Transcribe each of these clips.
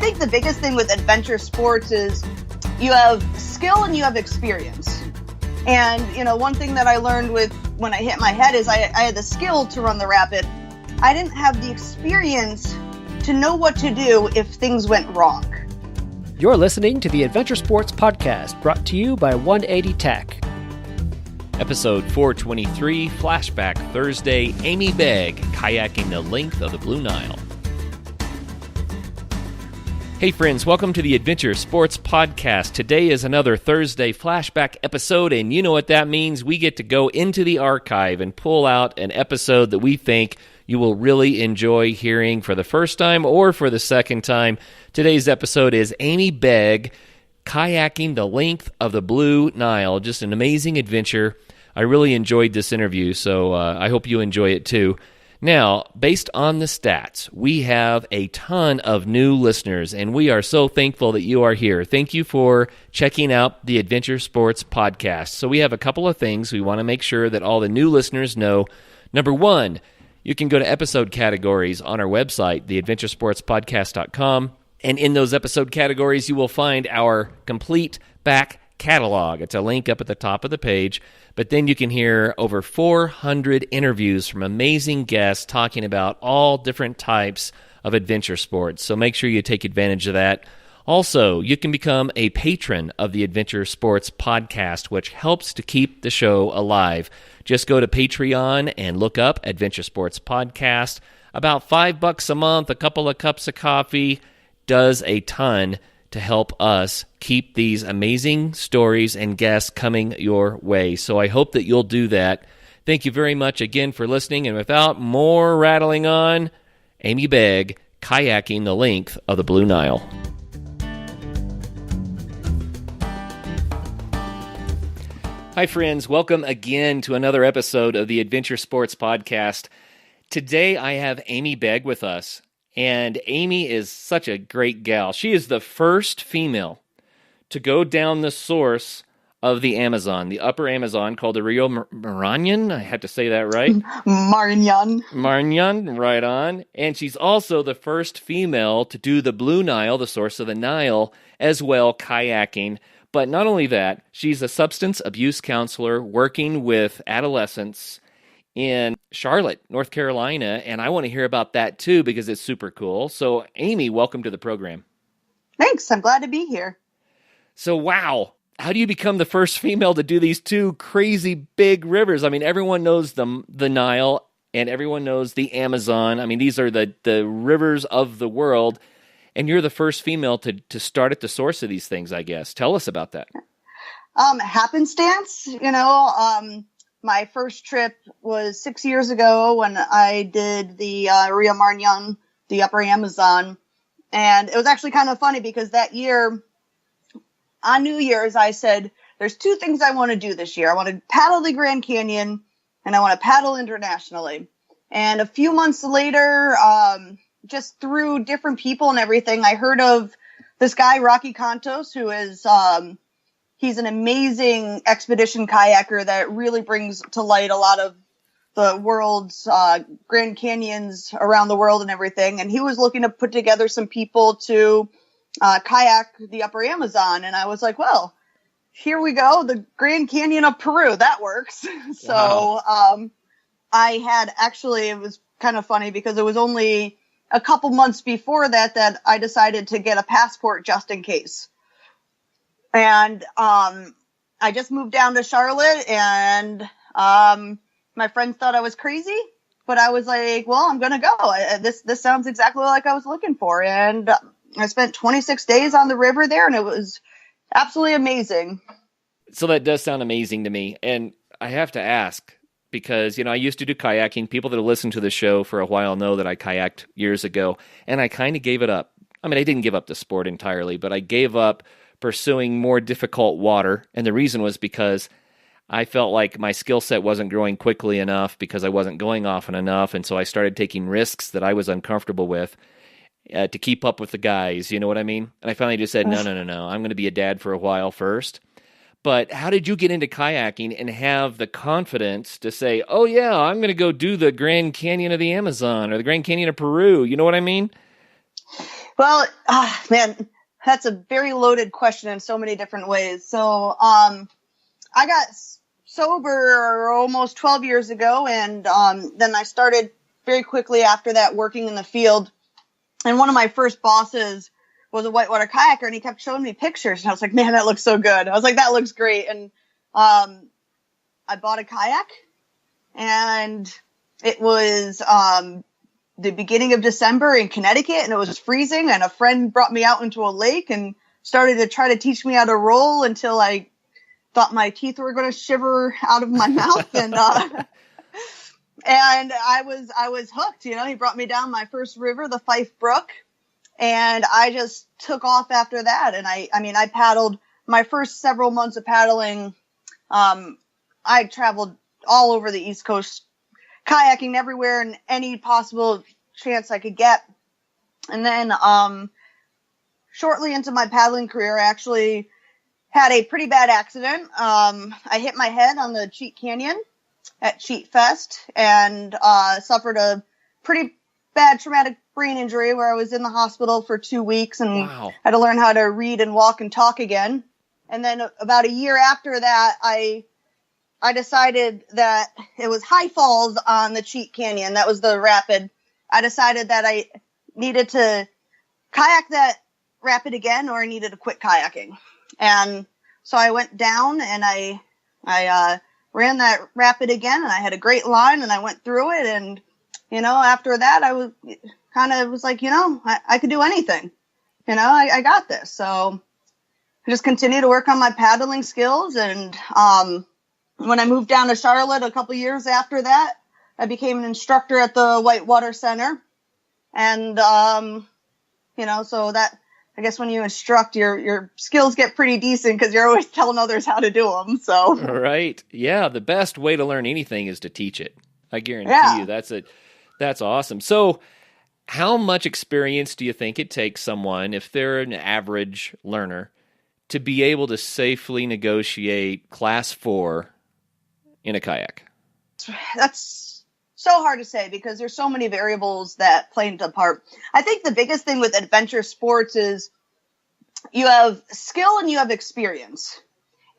think the biggest thing with adventure sports is you have skill and you have experience. And, one thing that I learned when I hit my head is I had the skill to run the rapid. I didn't have the experience to know what to do if things went wrong. You're listening to the Adventure Sports Podcast, brought to you by 180 Tech. Episode 423, Flashback Thursday, Amie Begg, Kayaking the Length of the Blue Nile. Hey friends, welcome to the Adventure Sports Podcast. Today is another Thursday flashback episode, and you know what that means. We get to go into the archive and pull out an episode that we think you will really enjoy hearing for the first time or for the second time. Today's episode is Amie Begg, Kayaking the Length of the Blue Nile. Just an amazing adventure. I really enjoyed this interview, so I hope you enjoy it too. Now, based on the stats, we have a ton of new listeners, and we are so thankful that you are here. Thank you for checking out the Adventure Sports Podcast. So we have a couple of things we want to make sure that all the new listeners know. Number one, you can go to episode categories on our website, theadventuresportspodcast.com, and in those episode categories, you will find our complete back catalog. It's a link up at the top of the page, but then you can hear over 400 interviews from amazing guests talking about all different types of adventure sports. So make sure you take advantage of that. Also, you can become a patron of the Adventure Sports Podcast, which helps to keep the show alive. Just go to Patreon and look up Adventure Sports Podcast. About $5 a month, a couple of cups of coffee does a ton to help us keep these amazing stories and guests coming your way. So I hope that you'll do that. Thank you very much again for listening. And without more rattling on, Amie Begg, Kayaking the Length of the Blue Nile. Hi friends, welcome again to another episode of the Adventure Sports Podcast. Today I have Amie Begg with us. And Amie is such a great gal. She is the first female to go down the source of the Amazon, the upper Amazon, called the Rio Maranon. I had to say that right. Maranon, right on. And she's also the first female to do the Blue Nile, the source of the Nile, as well, kayaking. But not only that, she's a substance abuse counselor working with adolescents in Charlotte, North Carolina, and I want to hear about that too because it's super cool. So, Amie, welcome to the program. Thanks. I'm glad to be here. So, wow. How do you become the first female to do these two crazy big rivers? I mean, everyone knows the Nile and everyone knows the Amazon. I mean, these are the rivers of the world, and you're the first female to start at the source of these things, I guess. Tell us about that. Happenstance, my first trip was 6 years ago when I did the Rio Maranon, the upper Amazon. And it was actually kind of funny because that year, on New Year's, I said, there's two things I want to do this year. I want to paddle the Grand Canyon and I want to paddle internationally. And a few months later, just through different people and everything, I heard of this guy, Rocky Contos, who is... he's an amazing expedition kayaker that really brings to light a lot of the world's Grand Canyons around the world and everything. And he was looking to put together some people to kayak the upper Amazon. And I was like, well, here we go. The Grand Canyon of Peru. That works. So I had actually, it was kind of funny because it was only a couple months before that I decided to get a passport just in case. And I just moved down to Charlotte, and my friends thought I was crazy, but I was like, well, I'm going to go. This sounds exactly like I was looking for. And I spent 26 days on the river there, and it was absolutely amazing. So that does sound amazing to me. And I have to ask, because, I used to do kayaking. People that have listened to the show for a while know that I kayaked years ago, and I kind of gave it up. I mean, I didn't give up the sport entirely, but I gave up pursuing more difficult water, and the reason was because I felt like my skill set wasn't growing quickly enough because I wasn't going often enough, and so I started taking risks that I was uncomfortable with to keep up with the guys, you know what I mean? And I finally just said, no, I'm going to be a dad for a while first. But how did you get into kayaking and have the confidence to say, oh yeah, I'm going to go do the Grand Canyon of the Amazon or the Grand Canyon of Peru, you know what I mean? Well, man, that's a very loaded question in so many different ways. So, I got sober almost 12 years ago, and then I started very quickly after that working in the field. And one of my first bosses was a whitewater kayaker, and he kept showing me pictures, and I was like, man, that looks so good. I was like, that looks great. And I bought a kayak, and it was the beginning of December in Connecticut, and it was freezing, and a friend brought me out into a lake and started to try to teach me how to roll until I thought my teeth were going to shiver out of my mouth. And and I was hooked. He brought me down my first river, the Fife Brook, and I just took off after that. And I paddled my first several months of paddling. I traveled all over the East Coast, kayaking everywhere and any possible chance I could get. And then shortly into my paddling career, I actually had a pretty bad accident. I hit my head on the Cheat Canyon at Cheat Fest and suffered a pretty bad traumatic brain injury where I was in the hospital for 2 weeks and Wow. had to learn how to read and walk and talk again. And then about a year after that, I decided that it was high falls on the Cheat Canyon. That was the rapid. I decided that I needed to kayak that rapid again, or I needed to quit kayaking. And so I went down and I ran that rapid again, and I had a great line, and I went through it. And, after that, I was like, I could do anything. I got this. So I just continued to work on my paddling skills. And when I moved down to Charlotte a couple years after that, I became an instructor at the Whitewater Center. And, so that, I guess when you instruct, your skills get pretty decent because you're always telling others how to do them. So Right. Yeah. The best way to learn anything is to teach it. I guarantee you that's awesome. So how much experience do you think it takes someone, if they're an average learner, to be able to safely negotiate class 4 in a kayak? That's so hard to say because there's so many variables that play into part. I think the biggest thing with adventure sports is you have skill and you have experience.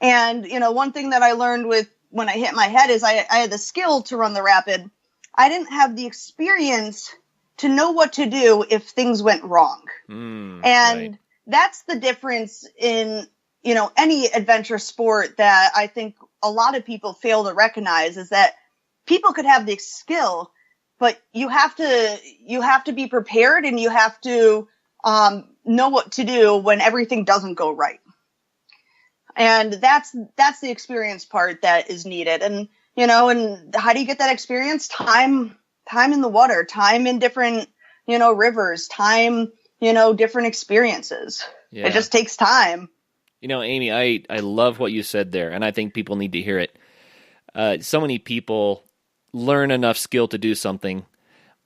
And, one thing that I learned when I hit my head is I had the skill to run the rapid. I didn't have the experience to know what to do if things went wrong. And that's the difference in, any adventure sport that I think a lot of people fail to recognize is that people could have the skill, but you have to be prepared and you have to know what to do when everything doesn't go right. And that's the experience part that is needed. And, and how do you get that experience? Time in the water, time in different, rivers, time, different experiences. Yeah. It just takes time. Amie, I love what you said there, and I think people need to hear it. So many people learn enough skill to do something,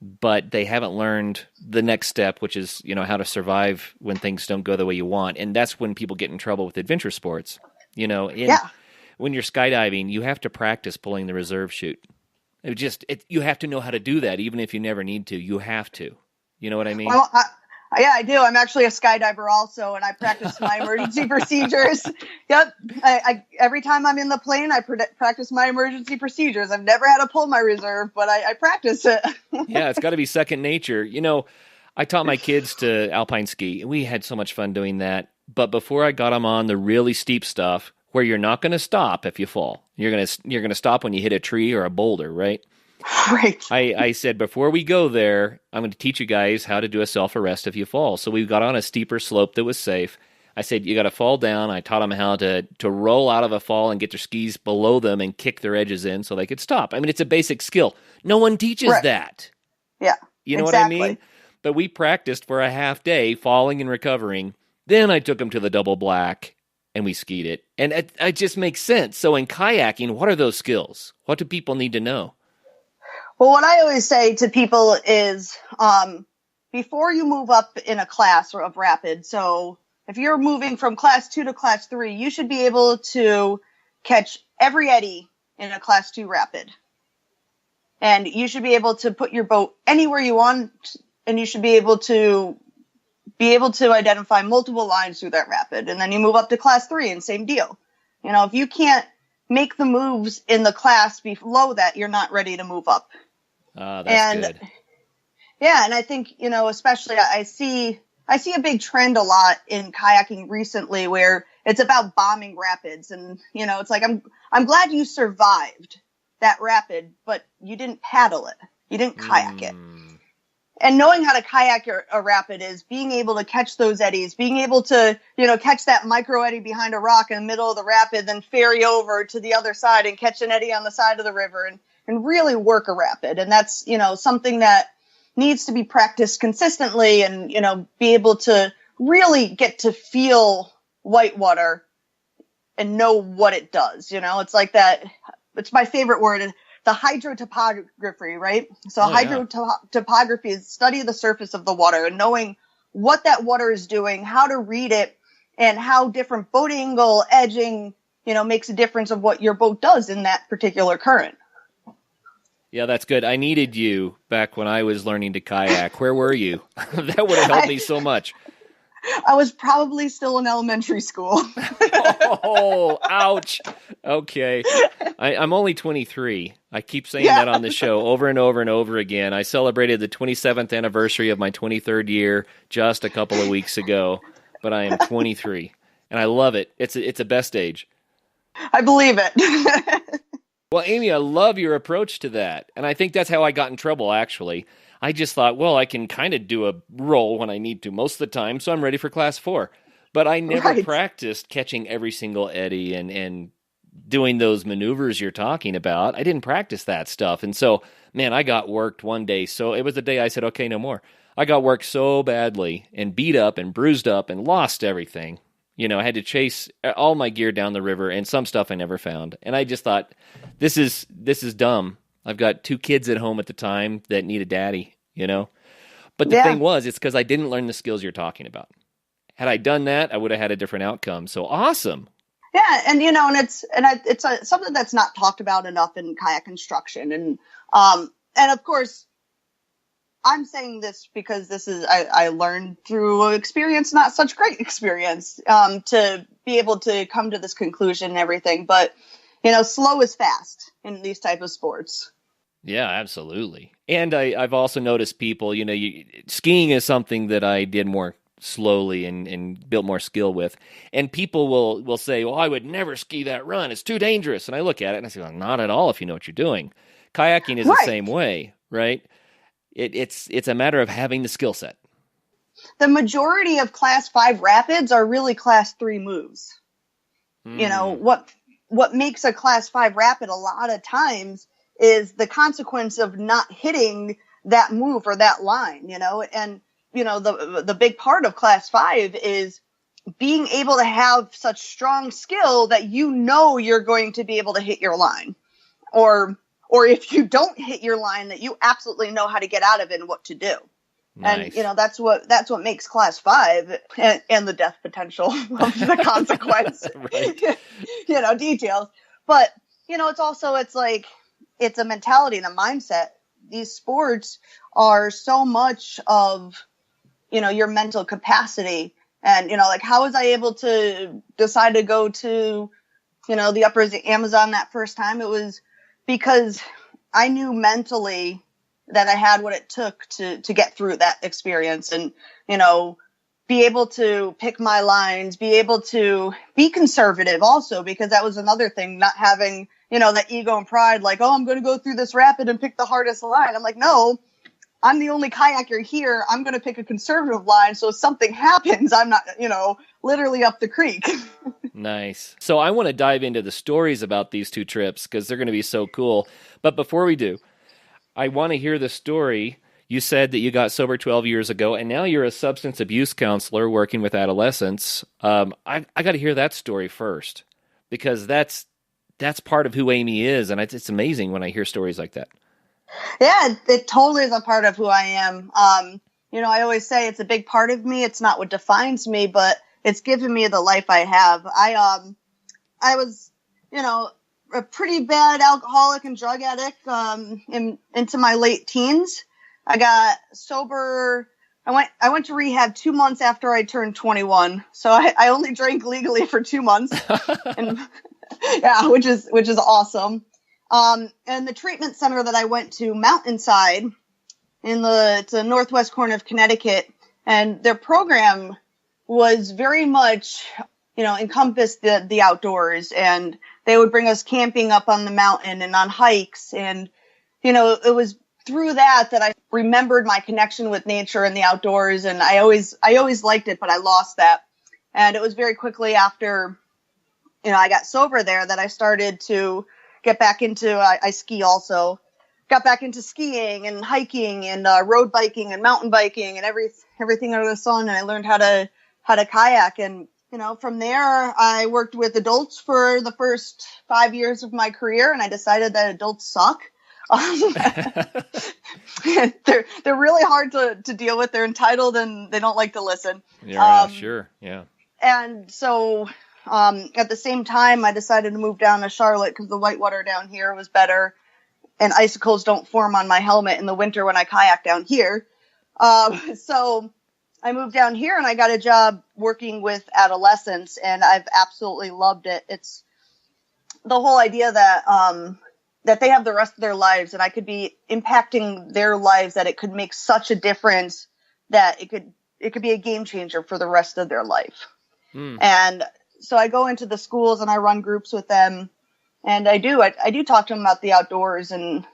but they haven't learned the next step, which is, how to survive when things don't go the way you want. And that's when people get in trouble with adventure sports. When you're skydiving, you have to practice pulling the reserve chute. You have to know how to do that, even if you never need to. You have to. You know what I mean? Well, I do. I'm actually a skydiver also, and I practice my emergency procedures. Yep. Every time I'm in the plane, I practice my emergency procedures. I've never had to pull my reserve, but I practice it. Yeah, it's got to be second nature. I taught my kids to alpine ski, and we had so much fun doing that. But before I got them on the really steep stuff, where you're not going to stop if you fall, you're going to stop when you hit a tree or a boulder, right? Right. I said, before we go there, I'm going to teach you guys how to do a self-arrest if you fall. So we got on a steeper slope that was safe. I said, you got to fall down. I taught them how to roll out of a fall and get their skis below them and kick their edges in so they could stop. I mean, it's a basic skill. No one teaches that. Yeah. You know exactly what I mean? But we practiced for a half day, falling and recovering. Then I took them to the double black, and we skied it. And it just makes sense. So in kayaking, what are those skills? What do people need to know? Well, what I always say to people is before you move up in a class of rapid, so if you're moving from class 2 to class 3, you should be able to catch every eddy in a class 2 rapid. And you should be able to put your boat anywhere you want, and you should be able to be able to identify multiple lines through that rapid. And then you move up to class 3 and same deal. If you can't make the moves in the class below that, you're not ready to move up. That's good. Yeah, and I think, especially I see a big trend a lot in kayaking recently where it's about bombing rapids. And, it's like, I'm glad you survived that rapid, but you didn't paddle it. You didn't kayak it. And knowing how to kayak a rapid is being able to catch those eddies, being able to, catch that micro eddy behind a rock in the middle of the rapid, then ferry over to the other side and catch an eddy on the side of the river and really work a rapid. And that's, something that needs to be practiced consistently and, be able to really get to feel whitewater and know what it does. It's like that. It's my favorite word, the hydrotopography, right? So hydrotopography is study of the surface of the water and knowing what that water is doing, how to read it, and how different boat angle, edging, makes a difference of what your boat does in that particular current. Yeah, that's good. I needed you back when I was learning to kayak. Where were you? That would have helped me so much. I was probably still in elementary school. Oh, ouch. Okay. I'm only 23. I keep saying that on the show over and over and over again. I celebrated the 27th anniversary of my 23rd year just a couple of weeks ago, but I am 23, and I love it. It's a best age. I believe it. Well, Amie, I love your approach to that, and I think that's how I got in trouble, actually. I just thought, well, I can kind of do a roll when I need to most of the time, so I'm ready for class 4. But I never practiced catching every single eddy and doing those maneuvers you're talking about. I didn't practice that stuff. And so, man, I got worked one day. So it was the day I said, okay, no more. I got worked so badly and beat up and bruised up and lost everything. I had to chase all my gear down the river and some stuff I never found. And I just thought, this is dumb. I've got 2 kids at home at the time that need a daddy, But the thing was, it's because I didn't learn the skills you're talking about. Had I done that, I would have had a different outcome. So awesome. Yeah, and it's something that's not talked about enough in kayak instruction, and of course, I'm saying this because this is I learned through experience, not such great experience, to be able to come to this conclusion and everything. But slow is fast in these type of sports. Yeah, absolutely. And I've also noticed people, skiing is something that I did more slowly and built more skill with. And people will say, well, I would never ski that run. It's too dangerous. And I look at it and I say, well, not at all if you know what you're doing. Kayaking is the same way, right? It's a matter of having the skill set. The majority of class 5 rapids are really class 3 moves. What makes a class 5 rapid a lot of times is the consequence of not hitting that move or that line, and the big part of class 5 is being able to have such strong skill that you're going to be able to hit your line, or if you don't hit your line, that you absolutely know how to get out of it and what to do. Nice. And that's what makes class 5 and the death potential of the consequence. Details. But it's a mentality and a mindset. These sports are so much of your mental capacity. And, how was I able to decide to go to, the upper Amazon that first time? It was because I knew mentally that I had what it took to get through that experience and, be able to pick my lines, be able to be conservative also, because that was another thing, not having, that ego and pride, like, oh, I'm going to go through this rapid and pick the hardest line. I'm like, no, I'm the only kayaker here. I'm going to pick a conservative line. So if something happens, I'm not, literally up the creek. Nice. So I want to dive into the stories about these 2 trips because they're going to be so cool. But before we do, I want to hear the story. You said that you got sober 12 years ago, and now you're a substance abuse counselor working with adolescents. I got to hear that story first because that's part of who Amie is, and it's amazing when I hear stories like that. Yeah, it totally is a part of who I am. I always say it's a big part of me. It's not what defines me, but it's given me the life I have. I was, a pretty bad alcoholic and drug addict into my late teens. I got sober I went to rehab 2 months after I turned 21. So I only drank legally for 2 months. And yeah, which is awesome. And the treatment center that I went to, Mountainside, it's the northwest corner of Connecticut, and their program was very much, encompassed the outdoors, and they would bring us camping up on the mountain and on hikes. And, it was through that I remembered my connection with nature and the outdoors. And I always liked it, but I lost that. And it was very quickly after, I got sober there that I started to get back into, I ski also, got back into skiing and hiking and road biking and mountain biking and everything under the sun. And I learned how to kayak. And, from there I worked with adults for the first 5 years of my career. And I decided that adults suck. They're really hard to deal with. They're entitled and they don't like to listen. Yeah, sure. Yeah. And so, at the same time, I decided to move down to Charlotte because the whitewater down here was better, and icicles don't form on my helmet in the winter when I kayak down here. So I moved down here and I got a job working with adolescents, and I've absolutely loved it. It's the whole idea that they have the rest of their lives, and I could be impacting their lives, that it could make such a difference that it could be a game changer for the rest of their life. And so I go into the schools and I run groups with them, and I do talk to them about the outdoors. And,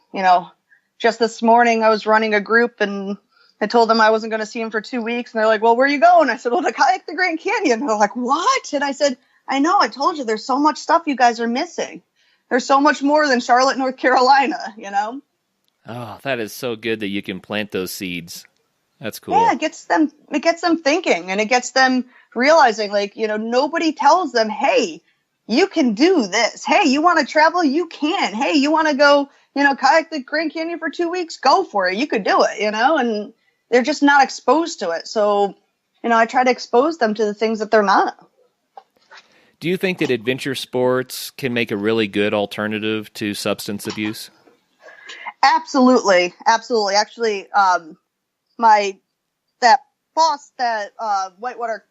just this morning I was running a group and I told them I wasn't going to see them for 2 weeks. And they're like, well, where are you going? I said, well, to kayak the Grand Canyon. And they're like, what? And I said, I know, I told you there's so much stuff you guys are missing. There's so much more than Charlotte, North Carolina, Oh, that is so good that you can plant those seeds. That's cool. Yeah, it gets them thinking, and it gets them realizing, nobody tells them, hey, you can do this. Hey, you want to travel? You can. Hey, you want to go, kayak the Grand Canyon for 2 weeks? Go for it. You could do it, and they're just not exposed to it. So, I try to expose them to the things that they're not. Do you think that adventure sports can make a really good alternative to substance abuse? Absolutely. Absolutely. Actually, that boss that whitewater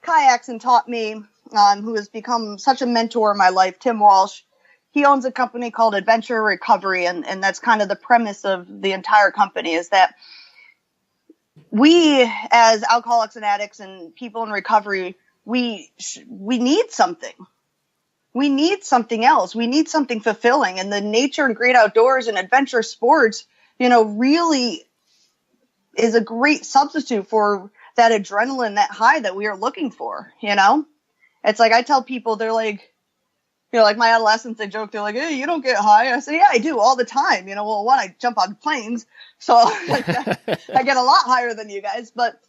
kayaks and taught me, who has become such a mentor in my life, Tim Walsh, he owns a company called Adventure Recovery, and that's kind of the premise of the entire company, is that we, as alcoholics and addicts and people in recovery, we need something. We need something else. We need something fulfilling. And the nature and great outdoors and adventure sports, really is a great substitute for that adrenaline, that high that we are looking for. It's like, I tell people, they're like, like my adolescents, they joke, they're like, hey, you don't get high. I say, yeah, I do all the time. Well, one, I jump on planes, so I get a lot higher than you guys. But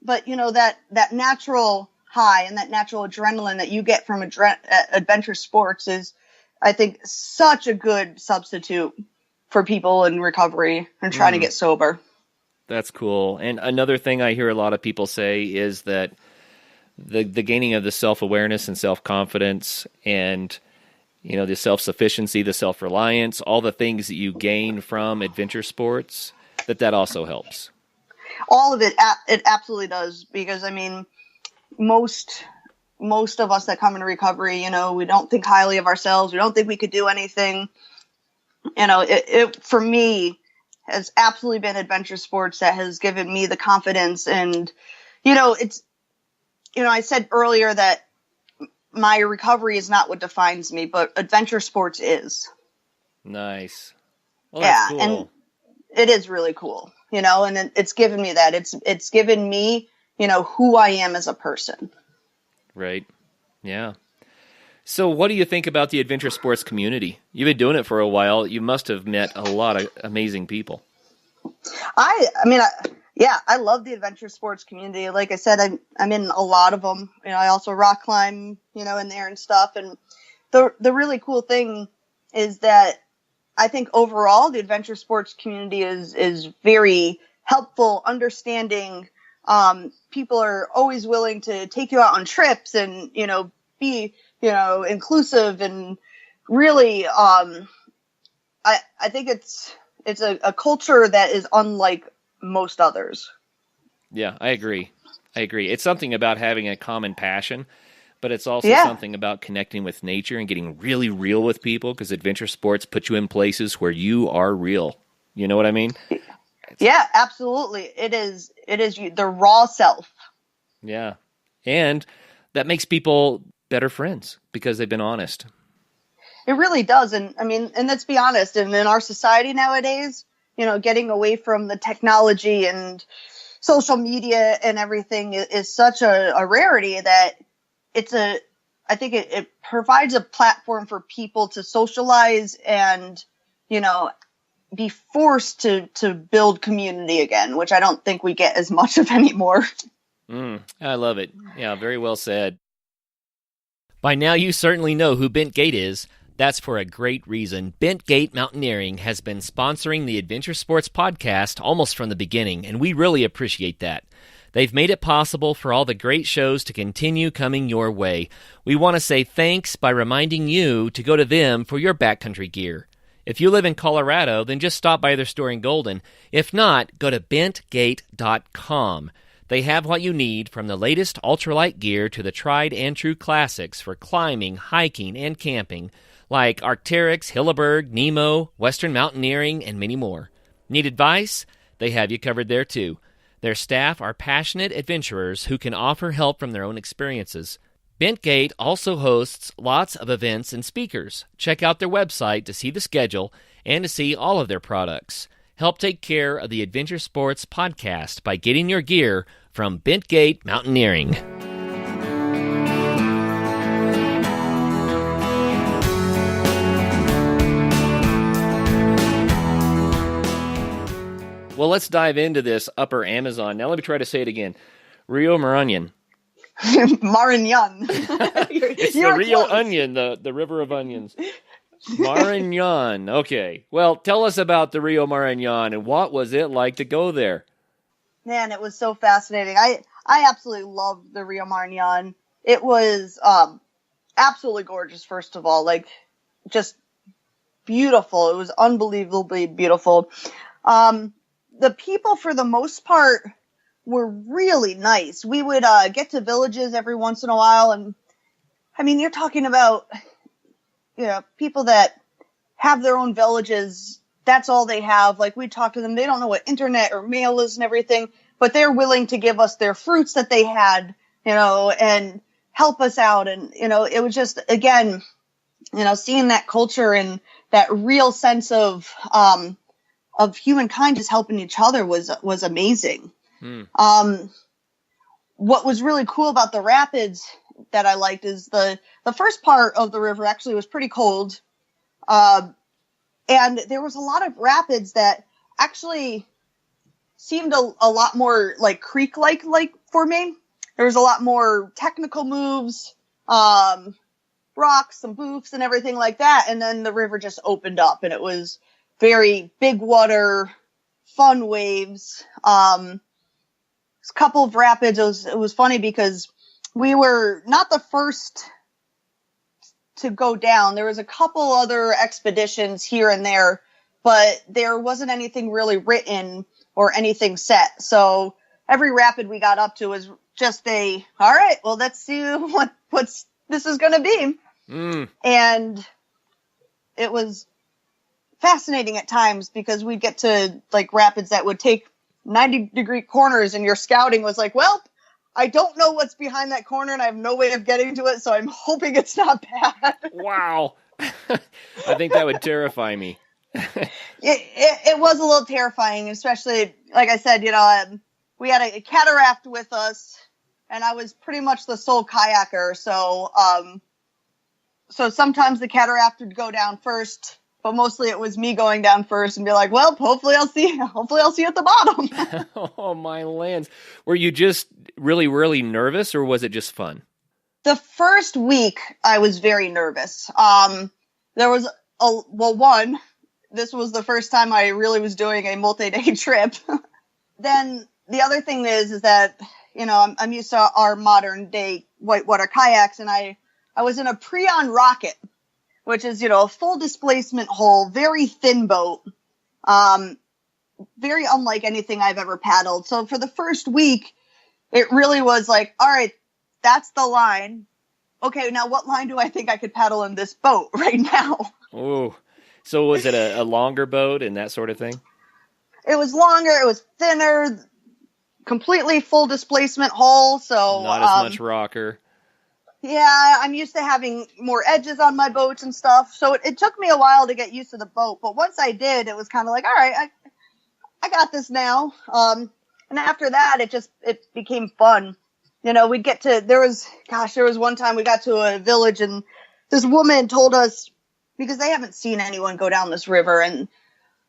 that natural high and that natural adrenaline that you get from adventure sports is, I think, such a good substitute for people in recovery and trying to get sober. That's cool. And another thing I hear a lot of people say is that the gaining of the self-awareness and self-confidence and, the self-sufficiency, the self-reliance, all the things that you gain from adventure sports, that also helps. All of it, it absolutely does. Because, most of us that come into recovery, we don't think highly of ourselves. We don't think we could do anything. It for me has absolutely been adventure sports that has given me the confidence. And, I said earlier that my recovery is not what defines me, but adventure sports is. Nice. Well, that's cool. And it is really cool, and it's given me that. It's given me, who I am as a person. Right. Yeah. So what do you think about the adventure sports community? You've been doing it for a while. You must have met a lot of amazing people. I love the adventure sports community. Like I said, I'm in a lot of them. I also rock climb, in there and stuff. And the really cool thing is that I think overall the adventure sports community is very helpful, understanding. People are always willing to take you out on trips and, be, inclusive, and really, I think it's a culture that is unlike most others. Yeah, I agree. It's something about having a common passion, but it's also something about connecting with nature and getting really real with people, because adventure sports put you in places where you are real. You know what I mean? Yeah, absolutely. It is the raw self. Yeah. And that makes people better friends because they've been honest. It really does. And I mean, and let's be honest, and in our society nowadays, getting away from the technology and social media and everything is such a rarity that I think it provides a platform for people to socialize and, be forced to build community again, which I don't think we get as much of anymore. I love it. Yeah, very well said. By now, you certainly know who Bent Gate is. That's for a great reason. Bent Gate Mountaineering has been sponsoring the Adventure Sports Podcast almost from the beginning, and we really appreciate that. They've made it possible for all the great shows to continue coming your way. We want to say thanks by reminding you to go to them for your backcountry gear. If you live in Colorado, then just stop by their store in Golden. If not, go to bentgate.com. They have what you need, from the latest ultralight gear to the tried and true classics for climbing, hiking, and camping, like Arc'teryx, Hilleberg, Nemo, Western Mountaineering, and many more. Need advice? They have you covered there too. Their staff are passionate adventurers who can offer help from their own experiences. Bentgate also hosts lots of events and speakers. Check out their website to see the schedule and to see all of their products. Help take care of the Adventure Sports Podcast by getting your gear from Bentgate Mountaineering. Well, let's dive into this upper Amazon. Now let me try to say it again. Rio Maranon. Maranon. It's the Rio close. Onion, the river of onions. Maranon. Okay. Well, tell us about the Rio Maranon and what was it like to go there? Man, it was so fascinating. I absolutely loved the Rio Maranon. It was absolutely gorgeous, first of all. Like, just beautiful. It was unbelievably beautiful. The people, for the most part, were really nice. We would get to villages every once in a while, and I mean, you're talking about, people that have their own villages. That's all they have. Like, we talk to them. They don't know what internet or mail is and everything, but they're willing to give us their fruits that they had, and help us out. And, it was just, again, seeing that culture and that real sense of humankind just helping each other was amazing. What was really cool about the rapids that I liked is the first part of the river actually was pretty cold. And there was a lot of rapids that actually seemed a lot more like creek-like for me. There was a lot more technical moves, rocks, some boofs and everything like that. And then the river just opened up and it was very big water, fun waves. A couple of rapids. It was funny because we were not the first to go down. There was a couple other expeditions here and there, but there wasn't anything really written or anything set. So every rapid we got up to was just all right, well, let's see what's this is going to be. And it was fascinating at times because we'd get to like rapids that would take 90-degree corners and your scouting was like, well, I don't know what's behind that corner and I have no way of getting to it, so I'm hoping it's not bad. Wow. I think that would terrify me. It was a little terrifying, especially, like I said, we had a cataract with us and I was pretty much the sole kayaker. So sometimes the cataract would go down first, but mostly it was me going down first and be like, well, hopefully I'll see you at the bottom. Oh, my lands. Were you just really, really nervous or was it just fun? The first week I was very nervous. There was this was the first time I really was doing a multi-day trip. Then the other thing is that, I'm used to our modern day whitewater kayaks and I was in a Prion Rocket, which is, a full displacement hull, very thin boat. very unlike anything I've ever paddled. So for the first week, it really was like, all right, that's the line. Okay, now what line do I think I could paddle in this boat right now? Oh, so was it a longer boat and that sort of thing? It was longer, it was thinner, completely full displacement hull, so not as much rocker. Yeah, I'm used to having more edges on my boats and stuff, so it took me a while to get used to the boat, but once I did, it was kind of like, all right, I got this now. And after that, it became fun. We'd get to, there was one time we got to a village and this woman told us, because they haven't seen anyone go down this river, and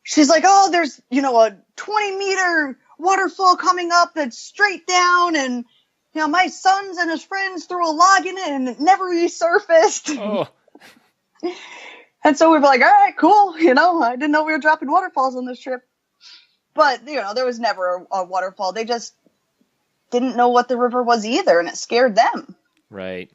she's like, oh, there's, a 20-meter waterfall coming up that's straight down, and, my sons and his friends threw a log in it and it never resurfaced. Oh. And so we were like, all right, cool. I didn't know we were dropping waterfalls on this trip. But, there was never a waterfall. They just didn't know what the river was either, and it scared them. Right.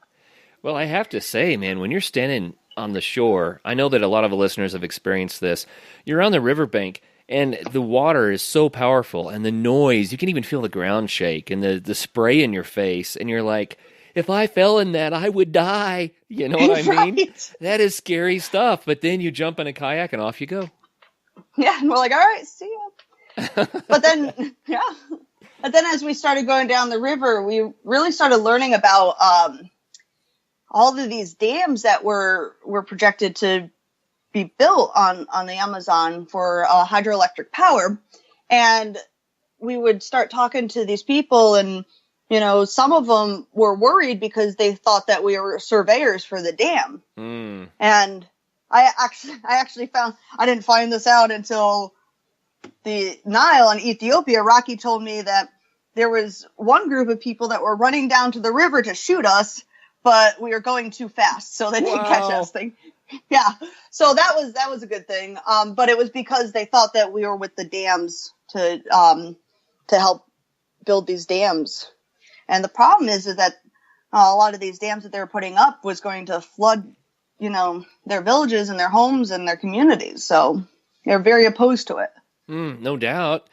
Well, I have to say, man, when you're standing on the shore, I know that a lot of the listeners have experienced this. You're on the riverbank, and the water is so powerful, and the noise, you can even feel the ground shake, and the spray in your face, and you're like, if I fell in that, I would die. You know what I mean? Right. That is scary stuff, but then you jump in a kayak and off you go. Yeah, and we're like, all right, see ya. But then, yeah. But then as we started going down the river, we really started learning about all of these dams that were projected to be built on the Amazon for hydroelectric power. And we would start talking to these people, and, some of them were worried because they thought that we were surveyors for the dam. Mm. And I actually I didn't find this out until the Nile in Ethiopia. Rocky told me that there was one group of people that were running down to the river to shoot us, but we were going too fast, so they didn't catch us. Yeah, so that was a good thing. But it was because they thought that we were with the dams to help build these dams. And the problem is that a lot of these dams that they were putting up was going to flood, their villages and their homes and their communities. So they're very opposed to it. No doubt.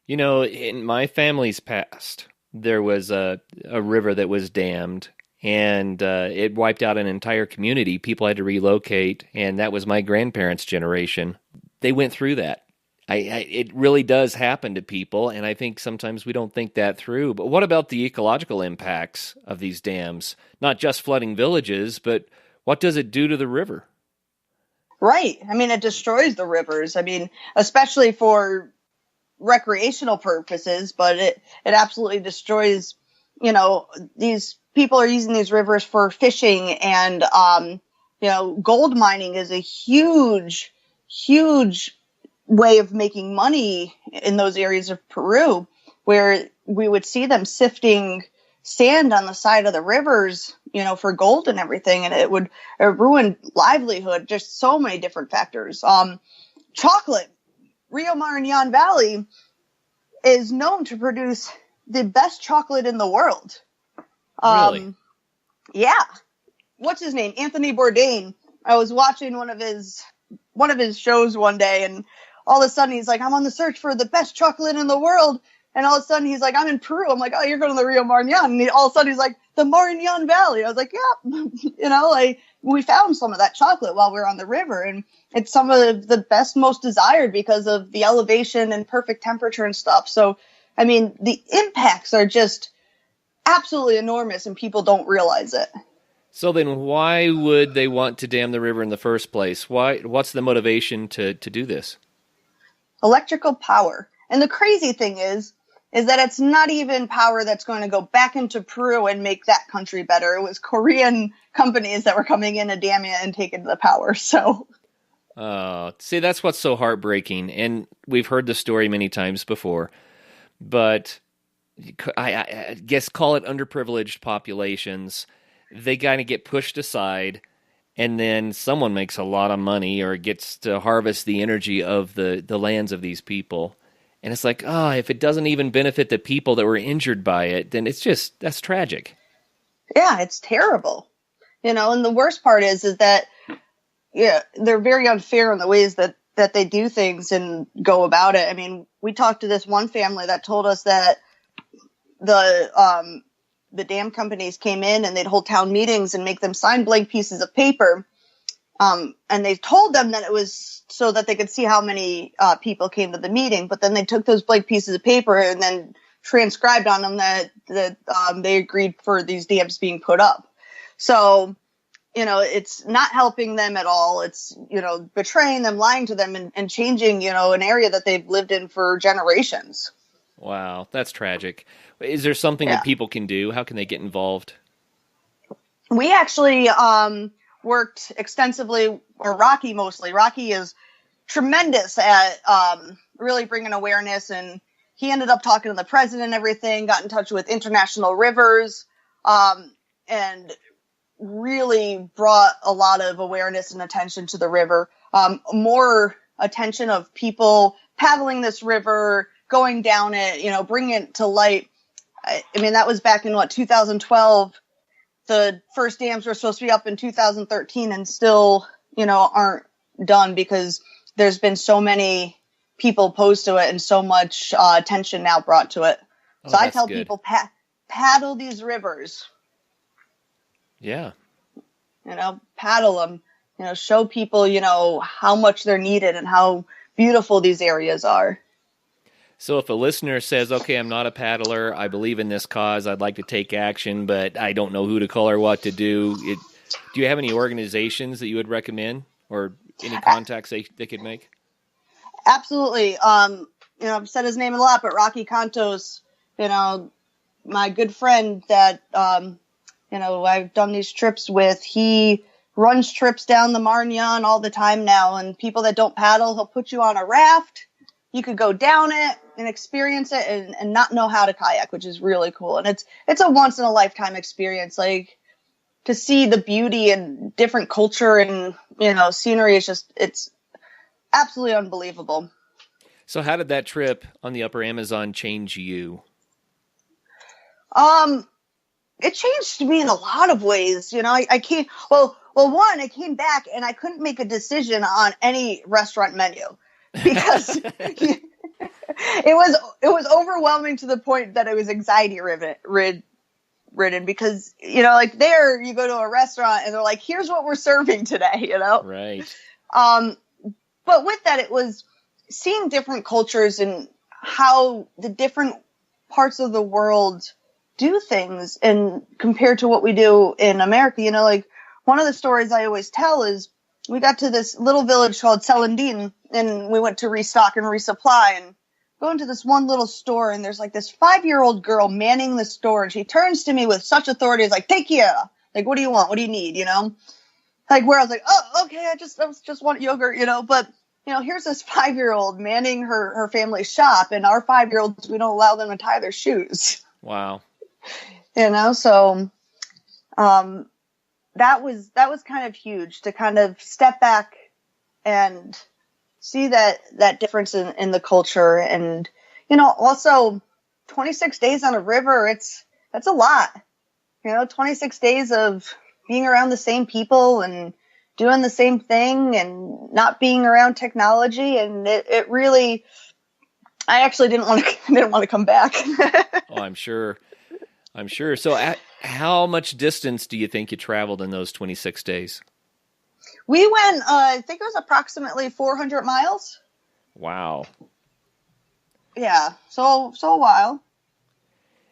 In my family's past, there was a river that was dammed, and it wiped out an entire community. People had to relocate, and that was my grandparents' generation. They went through that. It really does happen to people, and I think sometimes we don't think that through. But what about the ecological impacts of these dams? Not just flooding villages, but what does it do to the river? Right. I mean, it destroys the rivers. I mean, especially for recreational purposes, but it absolutely destroys, these people are using these rivers for fishing, and, gold mining is a huge, huge way of making money in those areas of Peru, where we would see them sifting sand on the side of the rivers, for gold and everything, and it would ruin livelihood, just so many different factors. Chocolate. Rio Maranon Valley is known to produce the best chocolate in the world. Really? Yeah. What's his name? Anthony Bourdain. I was watching one of his shows one day, and all of a sudden he's like, I'm on the search for the best chocolate in the world. And all of a sudden he's like, I'm in Peru. I'm like, oh, you're going to the Rio Maranon. And all of a sudden he's like, the Maranon Valley. I was like, yeah, we found some of that chocolate while we were on the river. And it's some of the best, most desired because of the elevation and perfect temperature and stuff. So, I mean, the impacts are just absolutely enormous, and people don't realize it. So then why would they want to dam the river in the first place? What's the motivation to do this? Electrical power. And the crazy thing is that it's not even power that's going to go back into Peru and make that country better. It was Korean companies that were coming in and damming it and taking the power. So, see, that's what's so heartbreaking. And we've heard the story many times before, but I guess call it underprivileged populations. They kind of get pushed aside, and then someone makes a lot of money or gets to harvest the energy of the lands of these people. And it's like, if it doesn't even benefit the people that were injured by it, then that's tragic. Yeah, it's terrible. And the worst part is that, yeah, they're very unfair in the ways that that they do things and go about it. I mean, we talked to this one family that told us that the dam companies came in and they'd hold town meetings and make them sign blank pieces of paper. And they told them that it was so that they could see how many people came to the meeting. But then they took those blank pieces of paper and then transcribed on them that they agreed for these dams being put up. So, it's not helping them at all. It's, betraying them, lying to them, and changing, an area that they've lived in for generations. Wow, that's tragic. Is there something that people can do? How can they get involved? We actually worked extensively, or Rocky mostly. Rocky is tremendous at really bringing awareness, and he ended up talking to the president and everything, got in touch with International Rivers, and really brought a lot of awareness and attention to the river. More attention of people paddling this river, going down it, bringing it to light. I mean, that was back in 2012. The first dams were supposed to be up in 2013 and still, aren't done because there's been so many people opposed to it and so much attention now brought to it. So I tell people, paddle these rivers. Yeah. Paddle them, show people, how much they're needed and how beautiful these areas are. So if a listener says, okay, I'm not a paddler, I believe in this cause, I'd like to take action, but I don't know who to call or what to do, do you have any organizations that you would recommend or any contacts they could make? Absolutely. I've said his name a lot, but Rocky Cantos, my good friend that, I've done these trips with, he runs trips down the Maranon all the time now, and people that don't paddle, he'll put you on a raft. You could go down it and experience it and not know how to kayak, which is really cool. And it's a once in a lifetime experience. Like, to see the beauty and different culture and, scenery is it's absolutely unbelievable. So how did that trip on the Upper Amazon change you? It changed me in a lot of ways. I can't, one, I came back and I couldn't make a decision on any restaurant menu because it was overwhelming to the point that it was anxiety ridden because, there you go to a restaurant and they're like, here's what we're serving today, Right. But with that, it was seeing different cultures and how the different parts of the world do things and compared to what we do in America. One of the stories I always tell is we got to this little village called Celandine and we went to restock and resupply and go into this one little store and there's like this 5-year-old girl manning the store and she turns to me with such authority. It's like, take here. Like, what do you want? What do you need? Like where I was like, oh, okay. I just want yogurt, but here's this 5-year-old manning her family's shop and our 5-year-olds, we don't allow them to tie their shoes. Wow. So, that was kind of huge to kind of step back and see that difference in the culture. And, also 26 days on a river, that's a lot, 26 days of being around the same people and doing the same thing and not being around technology. And it really, I actually didn't want to come back. Oh, I'm sure. So how much distance do you think you traveled in those 26 days? We went, I think it was approximately 400 miles. Wow. Yeah. So a while.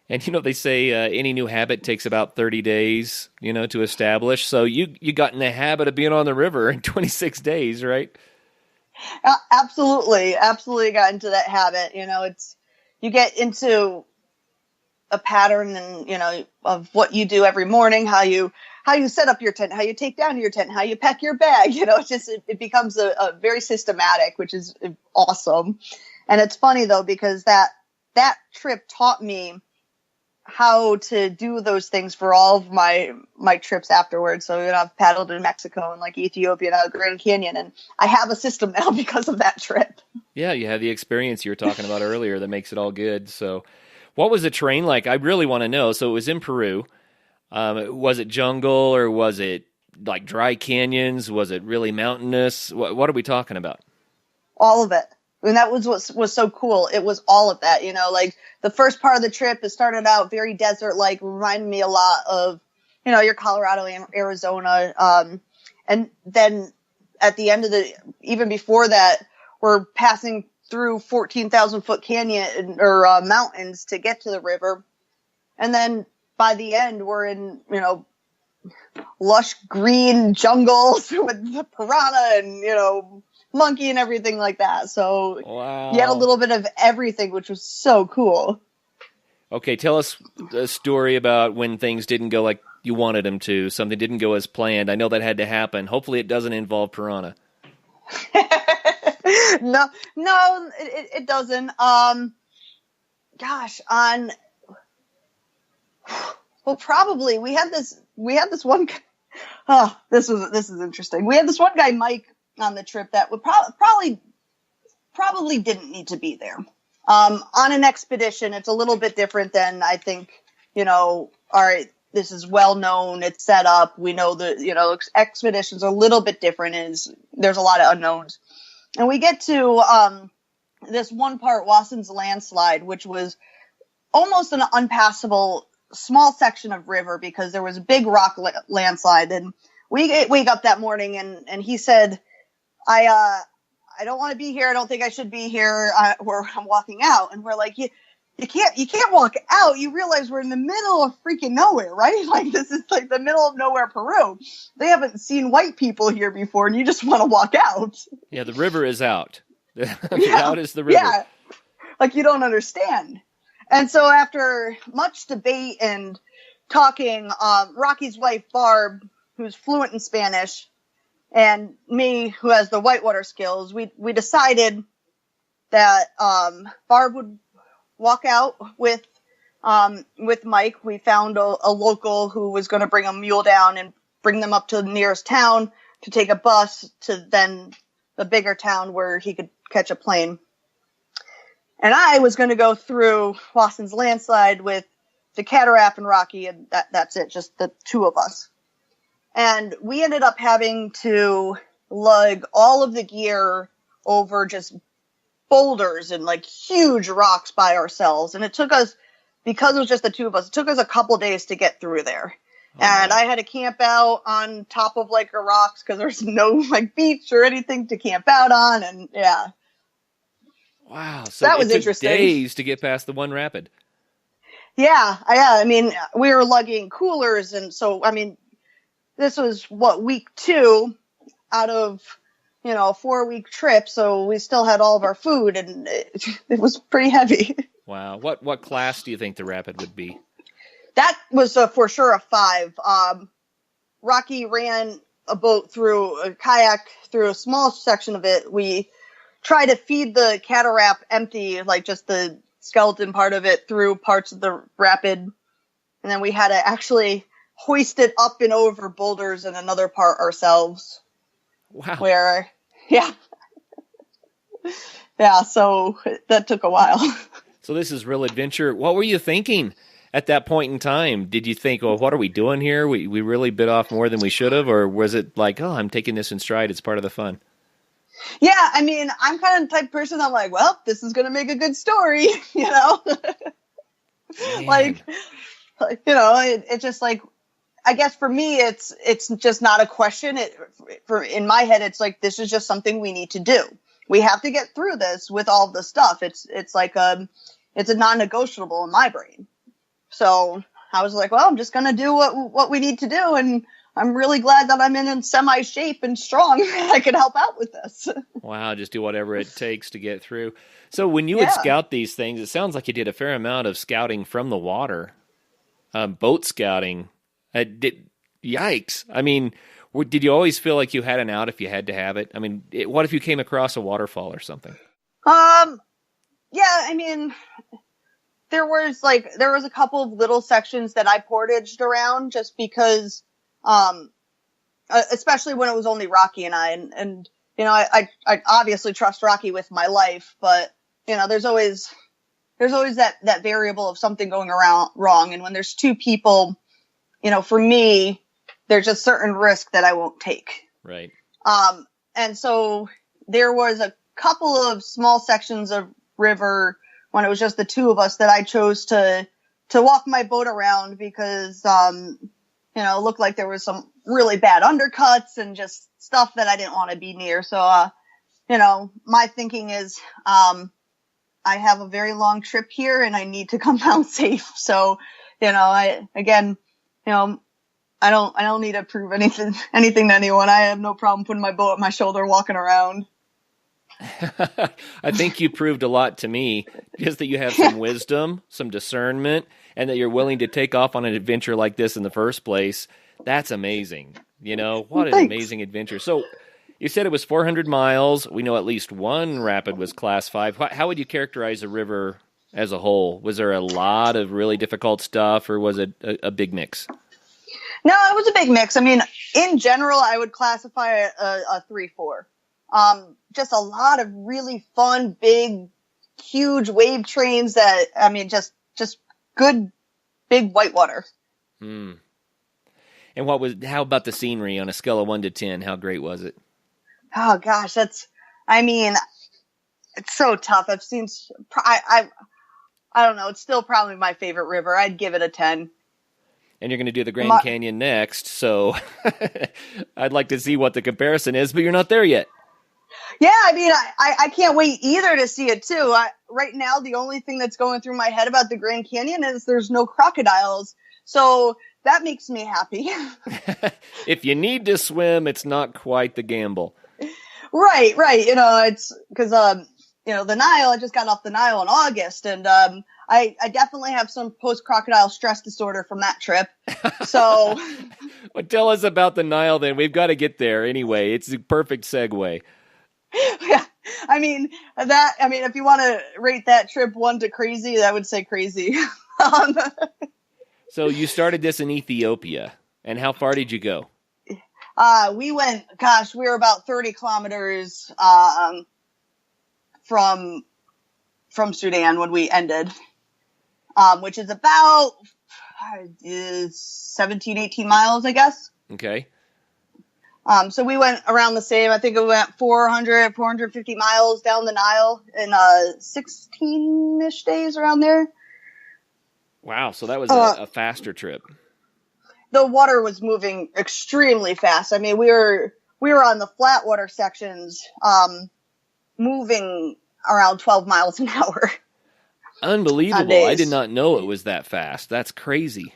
And, they say any new habit takes about 30 days, to establish. So you got in the habit of being on the river in 26 days, right? Absolutely. Absolutely got into that habit. You get into a pattern and, of what you do every morning, how you set up your tent, how you take down your tent, how you pack your bag, it becomes a very systematic, which is awesome. And it's funny though, because that trip taught me how to do those things for all of my trips afterwards. So, I've paddled in Mexico and like Ethiopia and Grand Canyon, and I have a system now because of that trip. Yeah. You had the experience you were talking about earlier that makes it all good. So what was the terrain like? I really want to know. So it was in Peru. Was it jungle or was it like dry canyons? Was it really mountainous? What are we talking about? all of it. And that was what was so cool. It was all of that, like the first part of the trip, it started out very desert-like, reminded me a lot of, your Colorado and Arizona. And then at the end of even before that, we're passing through 14,000 foot canyon or mountains to get to the river. And then by the end, we're in, lush green jungles with the piranha and, monkey and everything like that. So wow. You had a little bit of everything, which was so cool. Okay, tell us a story about when things didn't go like you wanted them to. Something didn't go as planned. I know that had to happen. Hopefully it doesn't involve piranha. No, it doesn't. Well, probably we had this one. Oh, this is interesting. We had this one guy, Mike, on the trip that would probably didn't need to be there. On an expedition, it's a little bit different than I think, all right, this is well known, it's set up. We know that, expeditions are a little bit different, there's a lot of unknowns. And we get to this one part, Wasson's landslide, which was almost an unpassable small section of river because there was a big rock landslide. And we wake up that morning and he said, I don't want to be here. I don't think I should be here. I'm walking out. And we're like, you can't walk out. You realize we're in the middle of freaking nowhere, right? Like this is like the middle of nowhere, Peru. They haven't seen white people here before and you just want to walk out. Yeah. The river is out. Out is the river. Yeah. Like you don't understand. And so after much debate and talking, Rocky's wife, Barb, who's fluent in Spanish, and me, who has the whitewater skills, we decided that Barb would walk out with Mike. We found a local who was going to bring a mule down and bring them up to the nearest town to take a bus to then the bigger town where he could catch a plane. And I was going to go through Wasson's landslide with the cataract and Rocky, and that's it, just the two of us. And we ended up having to lug all of the gear over just boulders and like huge rocks by ourselves. And it took us, because it was just the two of us, it took us a couple days to get through there. Oh, and I had to camp out on top of like a rocks because there's no like beach or anything to camp out on. And yeah. Wow. So that was took interesting. Days to get past the one rapid. Yeah. I mean, we were lugging coolers. And so, I mean, this was week 2 out of, a 4-week trip. So we still had all of our food and it was pretty heavy. Wow. What class do you think the rapid would be? That was for sure a 5. Rocky ran a kayak through a small section of it. We tried to feed the cataract empty, like just the skeleton part of it through parts of the rapid. And then we had to actually hoist it up and over boulders and another part ourselves. Wow. Yeah, so that took a while. So this is real adventure. What were you thinking at that point in time? Did you think, well, what are we doing here? We really bit off more than we should have? Or was it like, oh, I'm taking this in stride, it's part of the fun? Yeah, I mean, I'm kind of the type of person I'm like, well, this is going to make a good story, Like, it's just like, I guess for me, it's just not a question. In my head, it's like, this is just something we need to do. We have to get through this with all the stuff. It's like it's a non-negotiable in my brain. So I was like, well, I'm just going to do what we need to do. And I'm really glad that I'm in semi shape and strong. I can help out with this. Wow. Just do whatever it takes to get through. So when you would scout these things, it sounds like you did a fair amount of scouting from the water, boat scouting. Yikes. I mean, did you always feel like you had an out if you had to have it? I mean, what if you came across a waterfall or something? Yeah, I mean, there was a couple of little sections that I portaged around just because, especially when it was only Rocky and I, and I obviously trust Rocky with my life, but there's always that variable of something going around wrong. And when there's 2 people, for me, there's a certain risk that I won't take. Right. And so there was couple of small sections of river when it was just the two of us that I chose to walk my boat around because, it looked like there was some really bad undercuts and just stuff that I didn't want to be near. So, my thinking is, I have a very long trip here and I need to come down safe. So, I don't need to prove anything to anyone. I have no problem putting my boat on my shoulder, walking around. I think you proved a lot to me, just that you have some wisdom, some discernment, and that you're willing to take off on an adventure like this in the first place. That's amazing. What an amazing adventure. So you said it was 400 miles. We know at least one rapid was class 5. How would you characterize the river as a whole? Was there a lot of really difficult stuff, or was it a big mix? No, it was a big mix. I mean, in general, I would classify it a 3-4. Just a lot of really fun, big, huge wave trains that, just good, big whitewater. And how about the scenery on a scale of 1 to 10? How great was it? Oh gosh, it's so tough. I've seen, I don't know. It's still probably my favorite river. I'd give it a 10. And you're going to do the Grand Canyon next, so I'd like to see what the comparison is, but you're not there yet. Yeah, I can't wait either to see it too. Right now, the only thing that's going through my head about the Grand Canyon is there's no crocodiles, so that makes me happy. If you need to swim, it's not quite the gamble. Right. It's because the Nile. I just got off the Nile in August, and I definitely have some post-crocodile stress disorder from that trip. So, well, tell us about the Nile then. We've got to get there anyway. It's a perfect segue. Yeah, if you want to rate that trip 1 to crazy, I would say crazy. So you started this in Ethiopia, and how far did you go? We were about 30 kilometers from Sudan when we ended, which is about 17, 18 miles, I guess. Okay. So we went around the same. I think it went 450 miles down the Nile in 16-ish days around there. Wow, so that was a faster trip. The water was moving extremely fast. I mean, we were on the flat water sections, moving around 12 miles an hour. Unbelievable. I did not know it was that fast. That's crazy.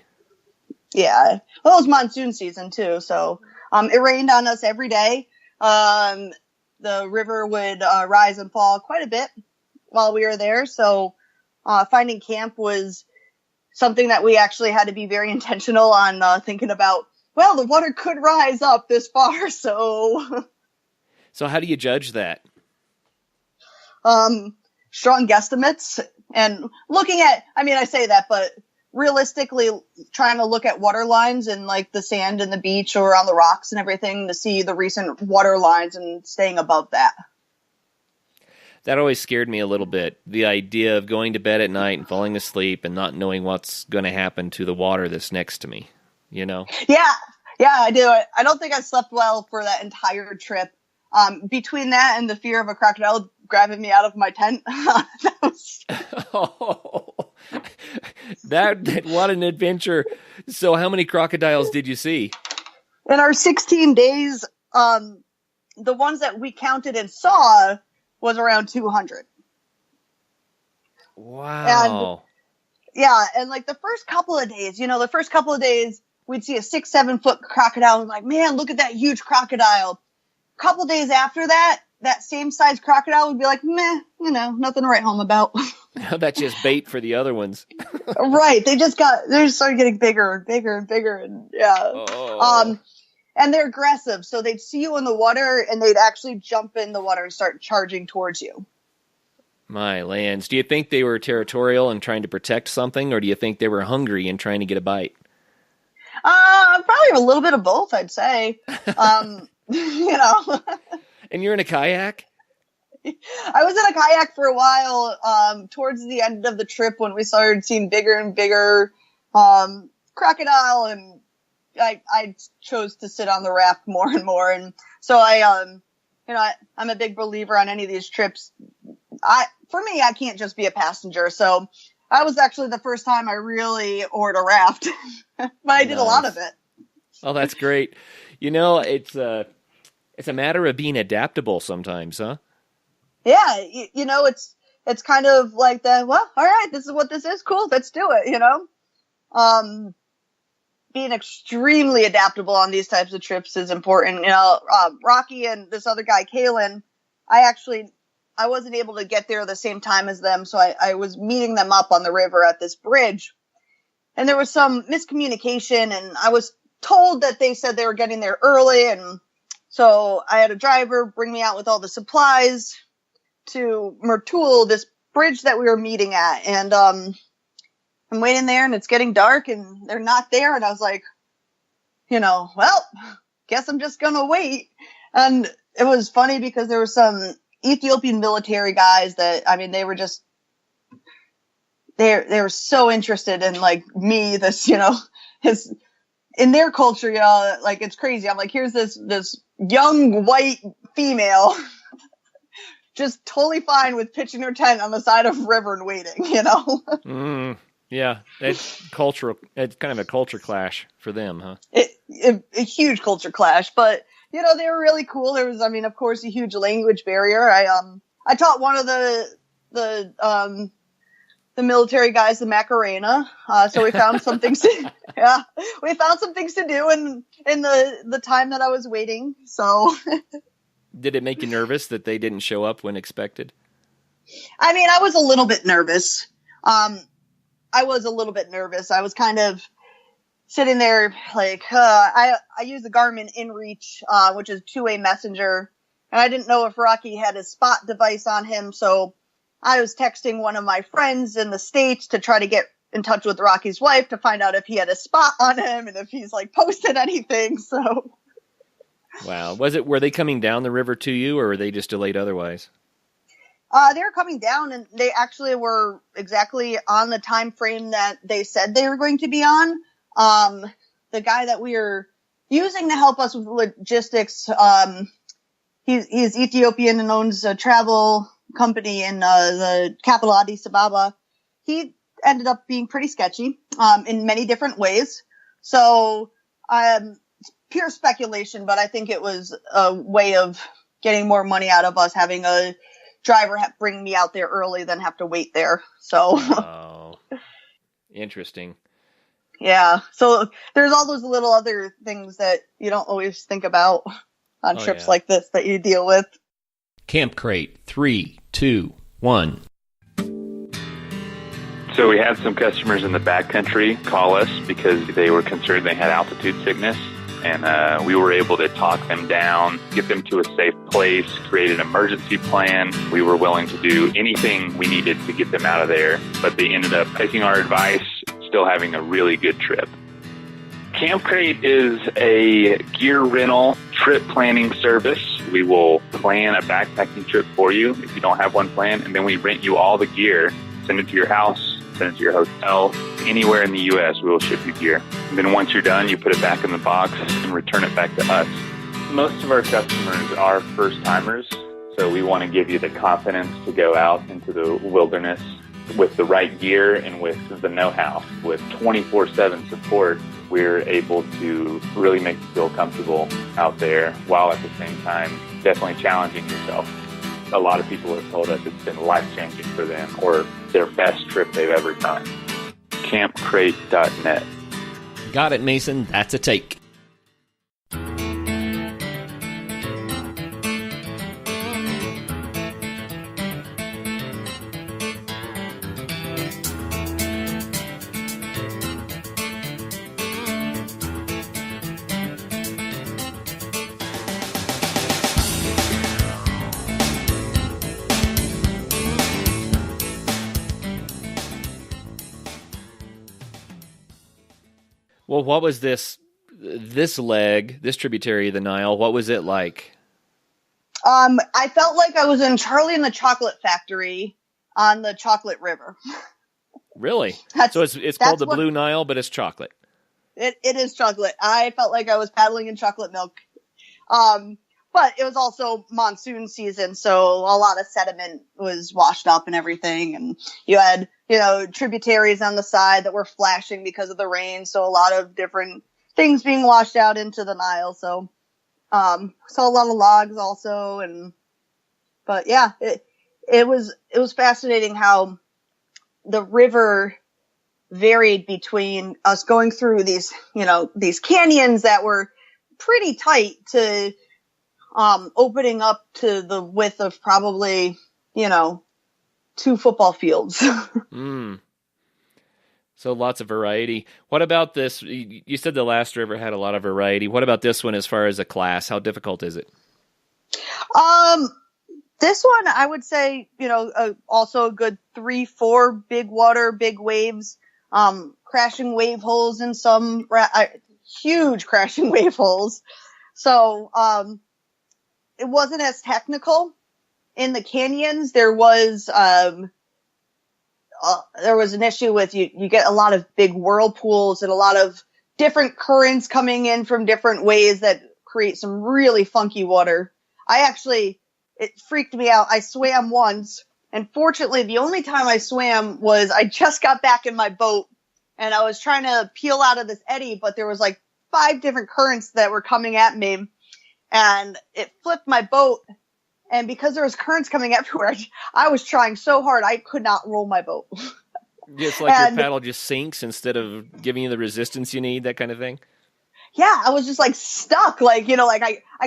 Yeah. Well, it was monsoon season too, so it rained on us every day. The river would rise and fall quite a bit while we were there, so finding camp was something that we actually had to be very intentional on thinking about. Well, the water could rise up this far, so... So how do you judge that? Strong guesstimates and looking at, I say that, but realistically trying to look at water lines and like the sand and the beach or on the rocks and everything to see the recent water lines and staying above that. That always scared me a little bit. The idea of going to bed at night and falling asleep and not knowing what's going to happen to the water that's next to me, Yeah, I do. I don't think I slept well for that entire trip. Between that and the fear of a crocodile grabbing me out of my tent. What an adventure. So how many crocodiles did you see? In our 16 days, the ones that we counted and saw was around 200. Wow. And like the first couple of days, we'd see a 6-7 foot crocodile and like, man, look at that huge crocodile. A couple days after that same size crocodile would be like, meh, nothing to write home about. That's just bait for the other ones. Right. They just started getting bigger and bigger and bigger. And yeah. Oh. And they're aggressive. So they'd see you in the water and they'd actually jump in the water and start charging towards you. My lands. Do you think they were territorial and trying to protect something, or do you think they were hungry and trying to get a bite? Probably a little bit of both, I'd say. And you're in a kayak? I was in a kayak for a while, towards the end of the trip when we started seeing bigger and bigger, crocodile, and I chose to sit on the raft more and more. And so I I'm a big believer on any of these trips. For me, I can't just be a passenger. So I was actually the first time I really oared a raft, but I did a lot of it. Oh, that's great. It's a matter of being adaptable sometimes, huh? Yeah. It's kind of like all right, this is what this is. Cool. Let's do it. Being extremely adaptable on these types of trips is important. Rocky and this other guy, Kalen, I wasn't able to get there the same time as them. So I was meeting them up on the river at this bridge, and there was some miscommunication, and I was told that they said they were getting there early. And so I had a driver bring me out with all the supplies to Mertul, this bridge that we were meeting at. And, I'm waiting there and it's getting dark and they're not there. And I was like, guess I'm just going to wait. And it was funny because there were some Ethiopian military guys that, they were just, they were so interested in like me, this, in their culture, like it's crazy. I'm like, here's this young white female just totally fine with pitching her tent on the side of a river and waiting, Yeah, it's cultural. It's kind of a culture clash for them, huh? A huge culture clash, but they were really cool. There was, of course, a huge language barrier. I taught one of the military guys the Macarena, so we found some things. We found some things to do in the time that I was waiting. So, did it make you nervous that they didn't show up when expected? I was a little bit nervous. I was kind of sitting there like, I use the Garmin InReach, which is two-way messenger. And I didn't know if Rocky had his spot device on him. So I was texting one of my friends in the States to try to get in touch with Rocky's wife to find out if he had a spot on him and if he's like posted anything. So. Wow. Were they coming down the river to you or were they just delayed otherwise? They were coming down, and they actually were exactly on the time frame that they said they were going to be on. The guy that we were using to help us with logistics, he's Ethiopian and owns a travel company in the capital Addis Ababa. He ended up being pretty sketchy in many different ways. So pure speculation, but I think it was a way of getting more money out of us having a driver bring me out there early than have to wait there. So, oh, interesting. Yeah. So there's all those little other things that you don't always think about on trips like this that you deal with. Camp Crate 3, 2, 1. So we had some customers in the backcountry call us because they were concerned they had altitude sickness. And we were able to talk them down, get them to a safe place, create an emergency plan. We were willing to do anything we needed to get them out of there. But they ended up taking our advice, still having a really good trip. Camp Crate is a gear rental trip planning service. We will plan a backpacking trip for you if you don't have one planned, and then we rent you all the gear, send it to your house, send it to your hotel. Anywhere in the U.S., we will ship you gear. And then once you're done, you put it back in the box and return it back to us. Most of our customers are first-timers, so we want to give you the confidence to go out into the wilderness with the right gear and with the know-how. With 24/7 support, we're able to really make you feel comfortable out there while at the same time definitely challenging yourself. A lot of people have told us it's been life-changing for them or their best trip they've ever done. Campcrate.net. Got it, Mason. That's a take. Well, what was this tributary of the Nile, what was it like? I felt like I was in Charlie and the Chocolate Factory on the Chocolate River. Really? So it's called the Blue Nile, but it's chocolate. It is chocolate. I felt like I was paddling in chocolate milk. But but it was also monsoon season, so a lot of sediment was washed up and everything. And you had, tributaries on the side that were flashing because of the rain. So a lot of different things being washed out into the Nile. So, saw a lot of logs also. But yeah, it was fascinating how the river varied between us going through these canyons that were pretty tight to, opening up to the width of probably, 2 football fields. So lots of variety. What about this? You said the last river had a lot of variety. What about this one as far as a class? How difficult is it? This one, I would say, also a good 3-4 big water, big waves, crashing wave holes in some huge crashing wave holes. So, it wasn't as technical. In the canyons, there was an issue with you get a lot of big whirlpools and a lot of different currents coming in from different ways that create some really funky water. It freaked me out. I swam once, and fortunately the only time I swam was I just got back in my boat and I was trying to peel out of this eddy, but there was like 5 different currents that were coming at me, and it flipped my boat. And because there was currents coming everywhere, I was trying so hard, I could not roll my boat. It's like your paddle just sinks instead of giving you the resistance you need, that kind of thing? Yeah, I was just like stuck, I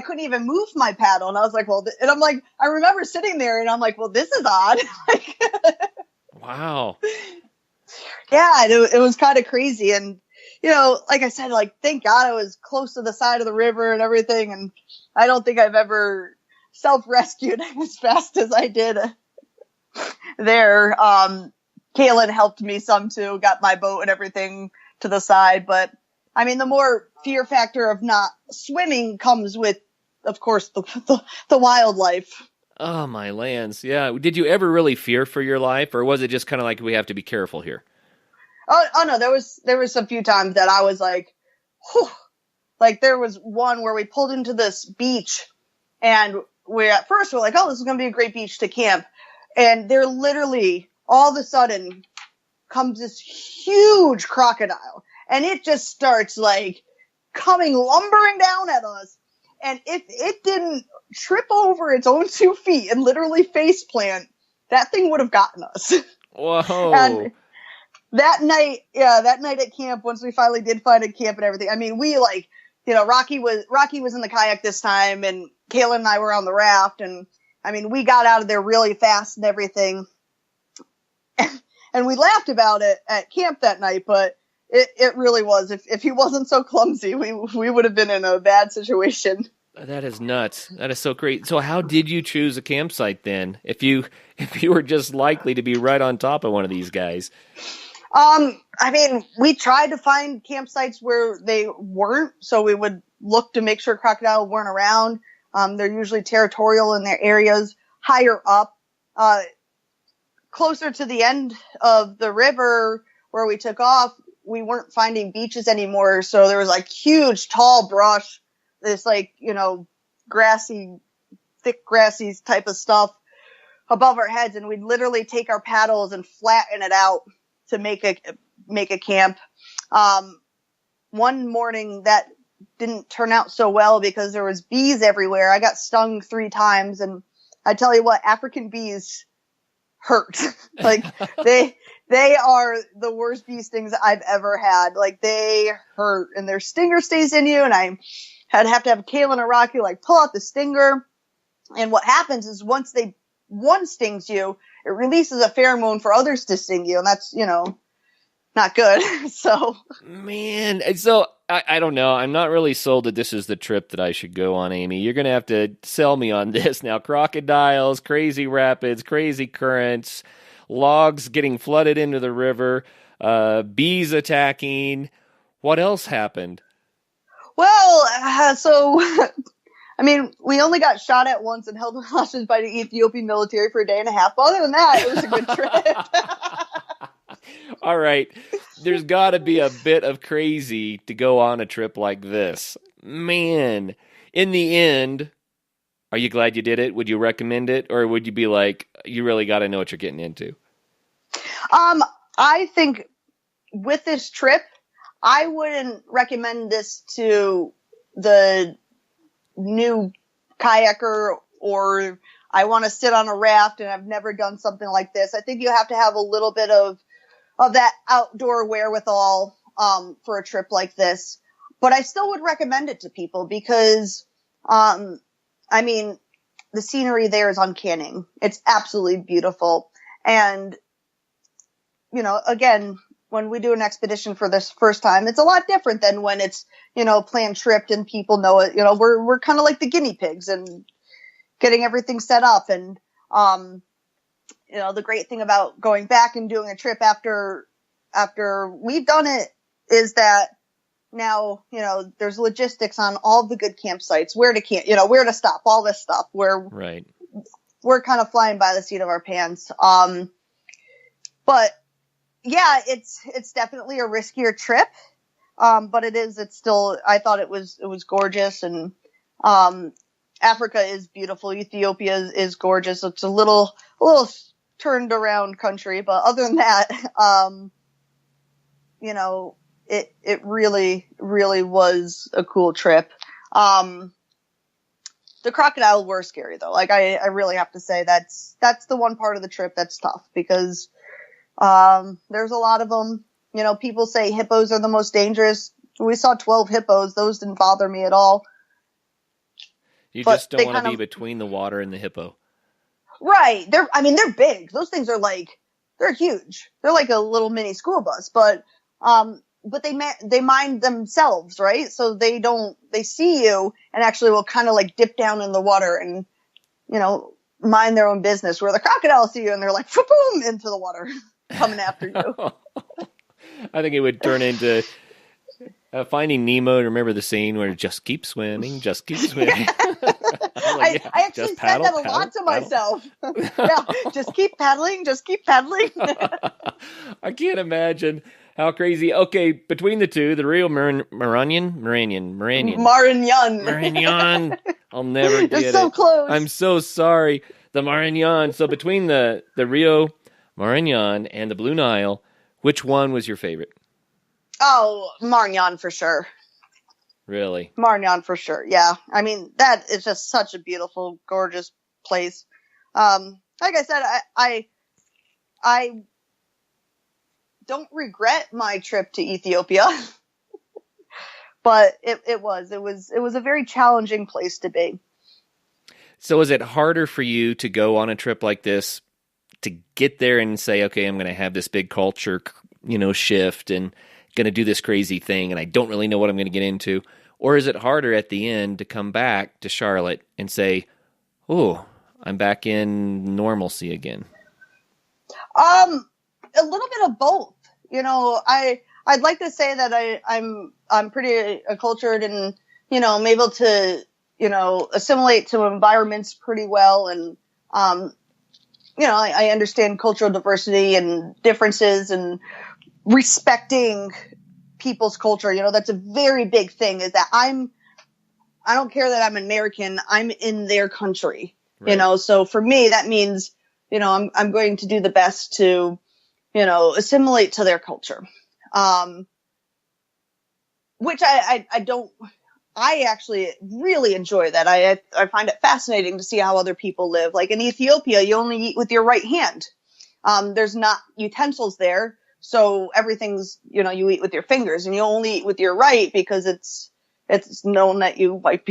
couldn't even move my paddle. And I was like, and I'm like, I remember sitting there and I'm like, well, this is odd. Wow. Yeah, it was kind of crazy. And, like I said, thank God I was close to the side of the river and everything. And I don't think I've ever self-rescued as fast as I did there. Kaylin helped me some too, got my boat and everything to the side. But I mean, the more fear factor of not swimming comes with, of course, the wildlife. Oh, my lands. Yeah. Did you ever really fear for your life, or was it just kind of like, we have to be careful here? Oh no, there was a few times that I was like, whew. Like there was one where we pulled into this beach, and at first we're like, oh, this is going to be a great beach to camp. And there literally, all of a sudden, comes this huge crocodile. And it just starts coming lumbering down at us. And if it didn't trip over its own 2 feet and literally face plant, that thing would have gotten us. Whoa. And that night at camp, once we finally did find a camp and everything, I mean, we Rocky was in the kayak this time, and Kaylin and I were on the raft, and I mean, we got out of there really fast and everything. And we laughed about it at camp that night, but it really was. If he wasn't so clumsy, we would have been in a bad situation. That is nuts. That is so great. So how did you choose a campsite then, if you were just likely to be right on top of one of these guys? I mean, we tried to find campsites where they weren't, so we would look to make sure crocodile weren't around. They're usually territorial in their areas. Higher up, closer to the end of the river where we took off, we weren't finding beaches anymore. So there was huge, tall brush, this grassy, thick grassy type of stuff above our heads. And we'd literally take our paddles and flatten it out to make a camp. One morning that didn't turn out so well because there was bees everywhere. I got stung 3 times, and I tell you what, African bees hurt. They are the worst bee stings I've ever had. They hurt, and their stinger stays in you, and I have to have Kaylin or Rocky pull out the stinger. And what happens is once one stings you, it releases a pheromone for others to sting you, and that's, not good. So, man, so I don't know. I'm not really sold that this is the trip that I should go on, Amie. You're going to have to sell me on this now. Crocodiles, crazy rapids, crazy currents, logs getting flooded into the river, bees attacking. What else happened? Well, so, I mean, we only got shot at once and held hostage by the Ethiopian military for a day and a half. But other than that, it was a good trip. All right. There's got to be a bit of crazy to go on a trip like this. Man, in the end, Are you glad you did it? Would you recommend it? Or would you be like, you really got to know what you're getting into? I think with this trip, I wouldn't recommend this to the new kayaker, or I want to sit on a raft and I've never done something like this. I think you have to have a little bit of that outdoor wherewithal for a trip like this. But I still would recommend it to people because, I mean, the scenery there is uncanny. It's absolutely beautiful. And, you know, again, when we do an expedition for this first time, it's a lot different than when it's, you know, planned tripped and people know it. You know, we're kind of like the guinea pigs and getting everything set up. And, you know, the great thing about going back and doing a trip after we've done it is that now, you know, there's logistics on all the good campsites, where to camp, you know, where to stop, all this stuff, where right. We're kind of flying by the seat of our pants. But yeah, it's definitely a riskier trip. But it's still, I thought it was gorgeous. And, Africa is beautiful. Ethiopia is gorgeous. It's a little turned around country, but other than that, you know, it really, really was a cool trip. The crocodile were scary though. Like I really have to say that's the one part of the trip that's tough because, there's a lot of them. You know, people say hippos are the most dangerous. We saw 12 hippos. Those didn't bother me at all. You just don't want to be between the water and the hippo. Right. They're big. Those things are they're huge. They're like a little mini school bus, but they mind themselves, right? So they see you and actually will kind of like dip down in the water and, you know, mind their own business, where the crocodiles see you and they're like, boom, into the water coming after you. I think it would turn into Finding Nemo. Remember the scene where just keep swimming, just keep swimming. I actually said that a lot to myself. Yeah, just keep paddling, just keep paddling. I can't imagine how crazy. Okay, between the two, the real Maranon. I'll never get it. You're so close. I'm so sorry. The Maranon. So between the Rio Maranon and the Blue Nile, which one was your favorite? Oh, Maranon for sure. Really? Maranon for sure, yeah. I mean, that is just such a beautiful, gorgeous place. Like I said, I don't regret my trip to Ethiopia, but it was a very challenging place to be. So is it harder for you to go on a trip like this, to get there and say, okay, I'm going to have this big culture, shift and going to do this crazy thing, and I don't really know what I'm going to get into? Or is it harder at the end to come back to Charlotte and say, oh, I'm back in normalcy again? A little bit of both. I'd like to say that I'm pretty acculturated and, I'm able to, assimilate to environments pretty well. And, I understand cultural diversity and differences and respecting people's culture. That's a very big thing, is that I don't care that I'm American, I'm in their country, right. So for me, that means, I'm going to do the best to, assimilate to their culture. Which I actually really enjoy that. I find it fascinating to see how other people live. Like in Ethiopia, you only eat with your right hand. There's not utensils there. So everything's, you eat with your fingers, and you only eat with your right because it's known that you wipe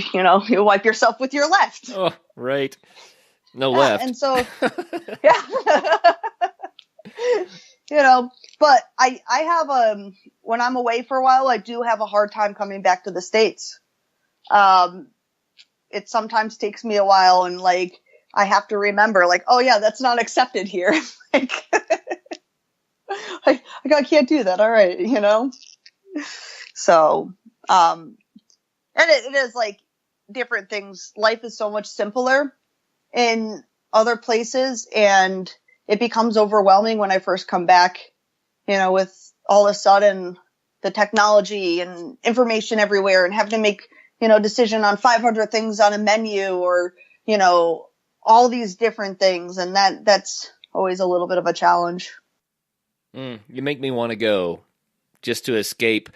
yourself with your left. Oh, right. No left. And so, yeah. But I have, when I'm away for a while, I do have a hard time coming back to the States. It sometimes takes me a while, and I have to remember, oh yeah, that's not accepted here. I can't do that. All right. So, and it is different things. Life is so much simpler in other places, and it becomes overwhelming when I first come back, with all of a sudden the technology and information everywhere, and having to make, decision on 500 things on a menu, or, all these different things. And that's always a little bit of a challenge. You make me want to go just to escape,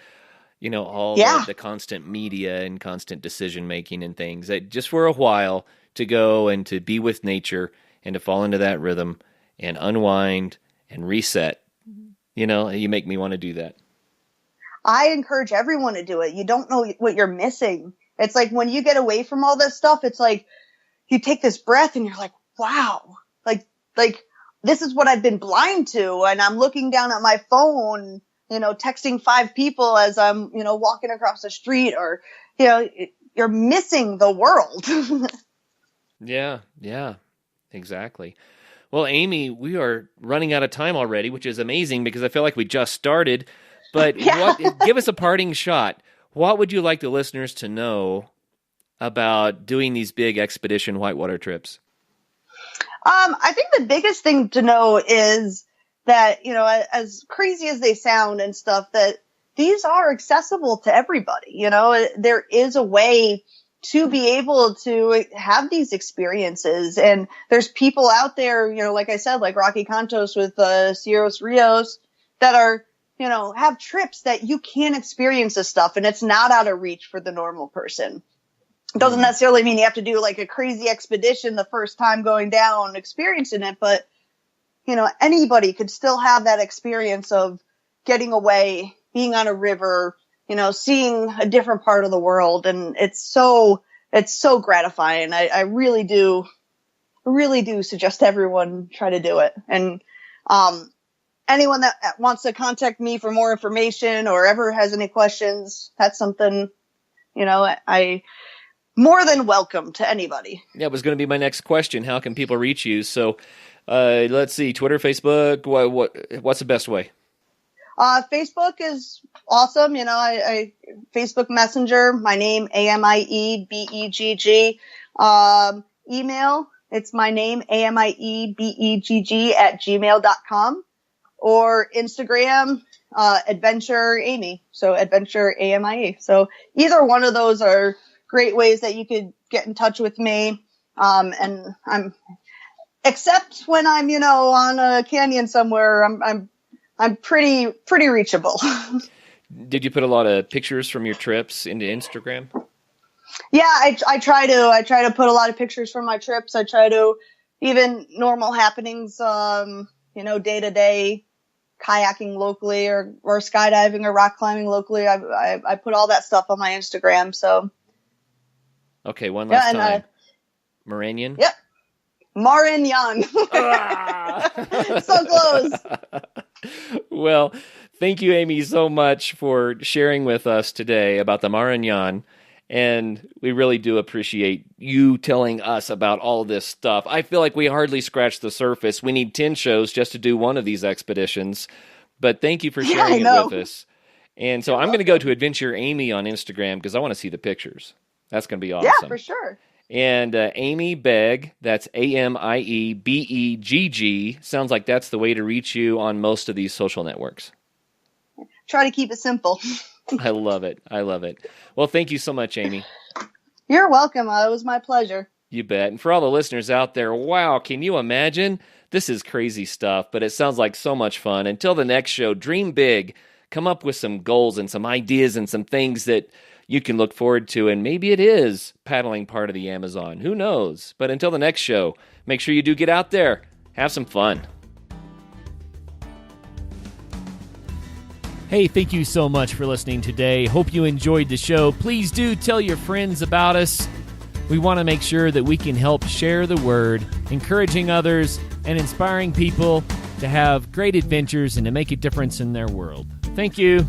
all the constant media and constant decision making and things. Just for a while to go and to be with nature and to fall into that rhythm and unwind and reset. You make me want to do that. I encourage everyone to do it. You don't know what you're missing. It's like when you get away from all this stuff, it's like you take this breath and you're like, wow, like this is what I've been blind to. And I'm looking down at my phone, texting 5 people as I'm, walking across the street, or, you're missing the world. Yeah, exactly. Well, Amie, we are running out of time already, which is amazing because I feel like we just started. But give us a parting shot. What would you like the listeners to know about doing these big expedition whitewater trips? I think the biggest thing to know is that, as crazy as they sound and stuff, that these are accessible to everybody. There is a way to be able to have these experiences. And there's people out there, like I said, like Rocky Cantos with Cierros Rios, that are, have trips that you can experience this stuff, and it's not out of reach for the normal person. It doesn't necessarily mean you have to do like a crazy expedition the first time going down, experiencing it, but, anybody could still have that experience of getting away, being on a river, seeing a different part of the world. And it's so gratifying. I really do suggest everyone try to do it. And, anyone that wants to contact me for more information or ever has any questions, that's something, I more than welcome to anybody. Yeah, it was going to be my next question. How can people reach you? So, let's see, Twitter, Facebook, what's the best way? Facebook is awesome. I Facebook Messenger, my name, AMIE BEGG. Email, it's my name, AMIEBEGG@gmail.com. Or Instagram, Adventure Amie. So Adventure AMIE. So either one of those are great ways that you could get in touch with me. And except when I'm, on a canyon somewhere, I'm pretty reachable. Did you put a lot of pictures from your trips into Instagram? Yeah, I try to put a lot of pictures from my trips. I try to, even normal happenings, day to day, kayaking locally or skydiving or rock climbing locally. I put all that stuff on my Instagram. So. Okay. One last time. Maranon? Yep. Maranon. So close. Well, thank you, Amie, so much for sharing with us today about the Maranon. And we really do appreciate you telling us about all this stuff. I feel like we hardly scratched the surface. We need 10 shows just to do one of these expeditions. But thank you for sharing it with us. And so I'm going to go to Adventure Amie on Instagram because I want to see the pictures. That's going to be awesome. Yeah, for sure. And Amie Begg, that's AMIEBEGG. Sounds like that's the way to reach you on most of these social networks. Try to keep it simple. I love it. Well, thank you so much, Amie. You're welcome. It was my pleasure. You bet. And for all the listeners out there, wow, can you imagine? This is crazy stuff, but it sounds like so much fun. Until the next show, dream big. Come up with some goals and some ideas and some things that you can look forward to, and maybe it is paddling part of the Amazon. Who knows? But until the next show, make sure you do get out there. Have some fun. Hey, thank you so much for listening today. Hope you enjoyed the show. Please do tell your friends about us. We want to make sure that we can help share the word, encouraging others and inspiring people to have great adventures and to make a difference in their world. Thank you.